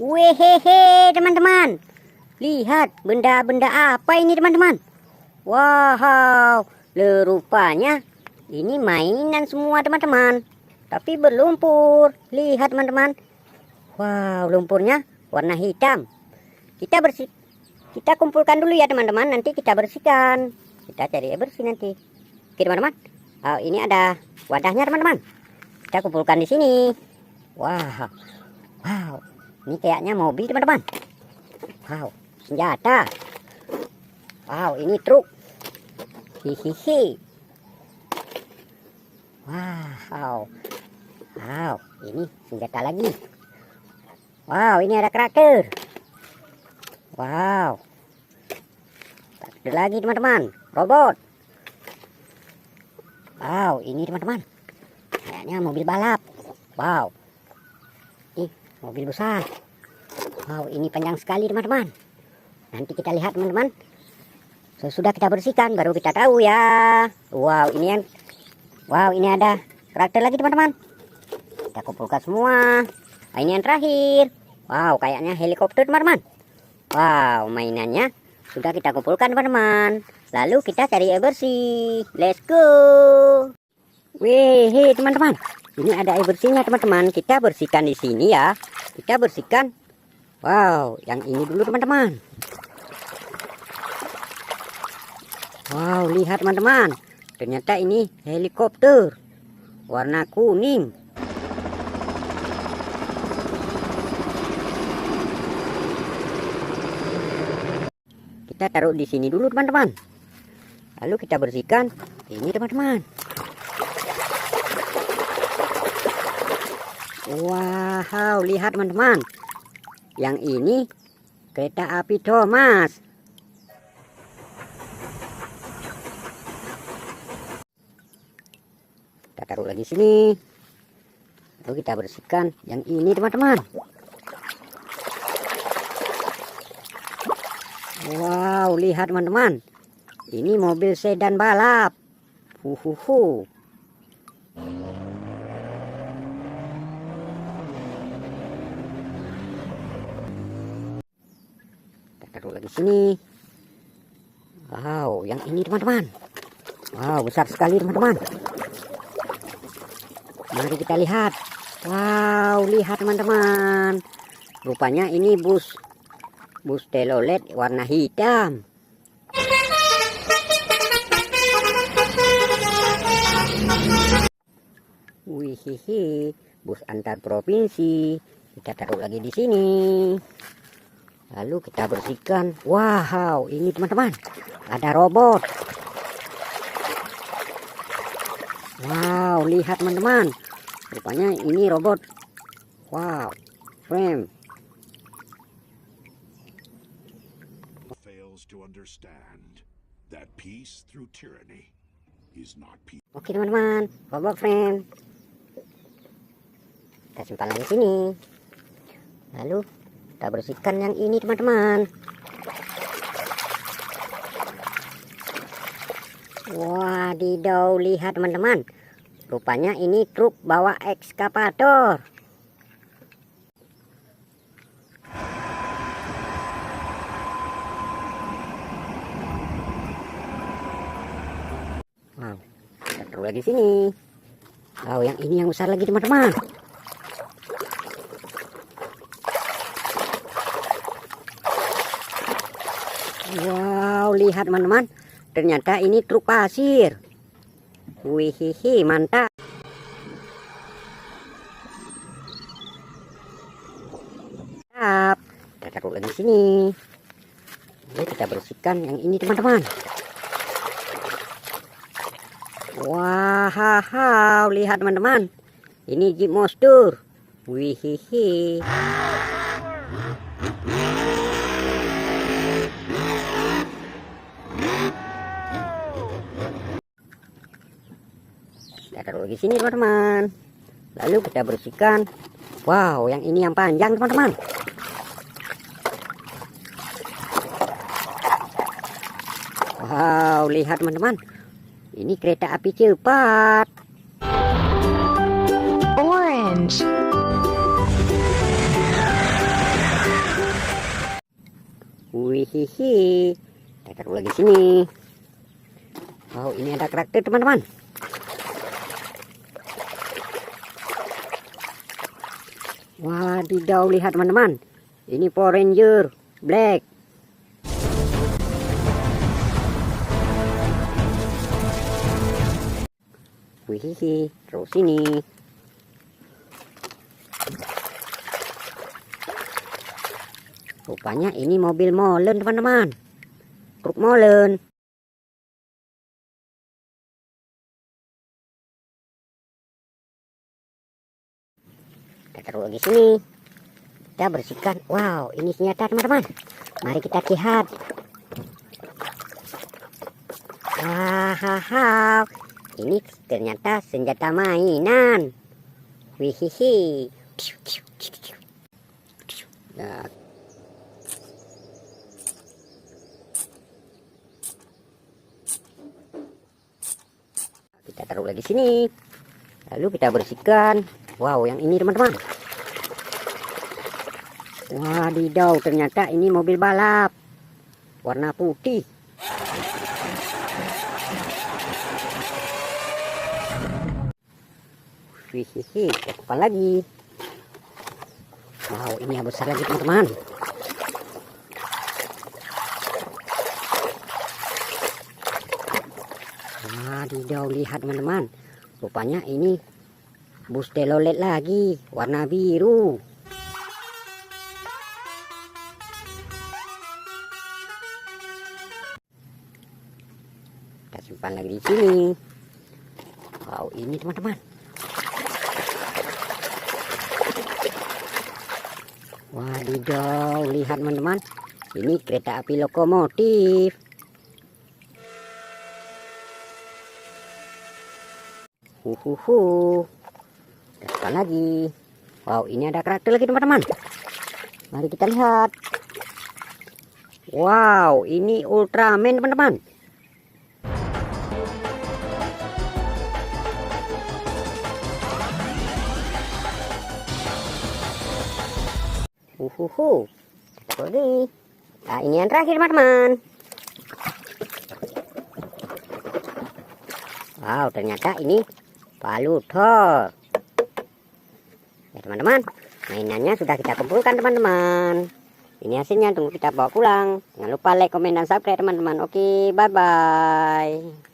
Wehehe teman-teman, lihat benda-benda apa ini teman-teman. Wow, rupanya ini mainan semua teman-teman, tapi berlumpur. Lihat teman-teman. Wow, lumpurnya warna hitam. Kita kumpulkan dulu ya teman-teman, nanti kita bersihkan. Kita cari air bersih nanti. Oke teman-teman. Oh, ini ada wadahnya teman-teman. Kita kumpulkan di sini. Wow. Ini kayaknya mobil teman-teman. Wow, senjata. Wow, ini truk. Hihihi. Wow, ini senjata lagi. Wow, ini ada karakter. Wow, karakter lagi teman-teman. Robot. Wow, ini teman-teman. Kayaknya mobil balap. Wow. Mobil besar. Wow, ini panjang sekali teman-teman. Nanti kita lihat teman-teman. Sesudah kita bersihkan baru kita tahu ya. Wow, ini ada karakter lagi teman-teman. Kita kumpulkan semua. Nah, ini yang terakhir. Wow, kayaknya helikopter teman-teman. Wow, mainannya sudah kita kumpulkan teman-teman. Lalu kita cari air bersih. Let's go. Wih, teman-teman. Ini ada air bersihnya teman-teman. Kita bersihkan di sini ya. Kita bersihkan. Wow, yang ini dulu teman-teman. Wow, lihat teman-teman. Ternyata ini helikopter warna kuning. Kita taruh di sini dulu teman-teman. Lalu kita bersihkan ini teman-teman. Wow, lihat teman-teman. Yang ini kereta api Thomas. Kita taruh lagi sini. Lalu kita bersihkan yang ini teman-teman. Wow, lihat teman-teman. Ini mobil sedan balap. Taruh lagi sini. Wow, yang ini teman-teman. Wow, besar sekali teman-teman. Mari kita lihat. Wow, lihat teman-teman. Rupanya ini bus telolet warna hitam. Wihihi, bus antar provinsi. Kita taruh lagi di sini. Lalu kita bersihkan. Wow, ini teman-teman. Ada robot. Wow, lihat teman-teman. Rupanya ini robot. Wow, frame. Fails to understand that peace through tyranny is not peace. Oke teman-teman, robot frame. Kita simpan lagi sini. Lalu kita bersihkan yang ini teman-teman. Wadidaw, lihat teman-teman. Rupanya ini truk bawa ekskavator. Wow, kita taruh lagi sini. Wow, yang ini yang besar lagi teman-teman. Wow, lihat teman-teman. Ternyata ini truk pasir. Wihihi, mantap. Kita taruh lagi sini. Lalu kita bersihkan yang ini teman-teman. Wow, lihat teman-teman. Ini Jeep Monster. Wihihi. Kita taruh lagi sini teman-teman. Lalu kita bersihkan. Wow, yang ini yang panjang teman-teman. Wow, lihat teman-teman. Ini kereta api cepat. Orange. Wihihi. Kita taruh lagi sini. Wow, ini ada karakter teman-teman. Wadidaw, lihat teman-teman. Ini Power Ranger Black. Wihihi, terus ini. Rupanya ini mobil molen teman-teman. Truk molen. Kita taruh lagi sini. Kita bersihkan. Wow, ini senjata teman-teman. Mari kita lihat. Hahaha. Ini ternyata senjata mainan. Wihihi. Ya. Kita taruh lagi sini. Lalu kita bersihkan. Wow, yang ini teman-teman. Wadidaw, ternyata ini mobil balap. Warna putih. Hihihi, apa lagi? Wow, ini yang besar lagi teman-teman. Wadidaw, lihat teman-teman. Rupanya ini bus telolet lagi, warna biru. Kita simpan lagi di sini. Wow, ini teman-teman. Wadidaw, lihat teman-teman. Ini kereta api lokomotif. Huhuhu. Apa lagi? Wow, ini ada karakter lagi teman-teman. Mari kita lihat. Wow, ini Ultraman teman-teman. Huhuhu. Jadi, nah, ini yang terakhir teman-teman. Wow, ternyata ini Palutor. Ya teman-teman, mainannya sudah kita kumpulkan teman-teman. Ini hasilnya, tunggu kita bawa pulang. Jangan lupa like, komen, dan subscribe teman-teman. Oke, bye-bye.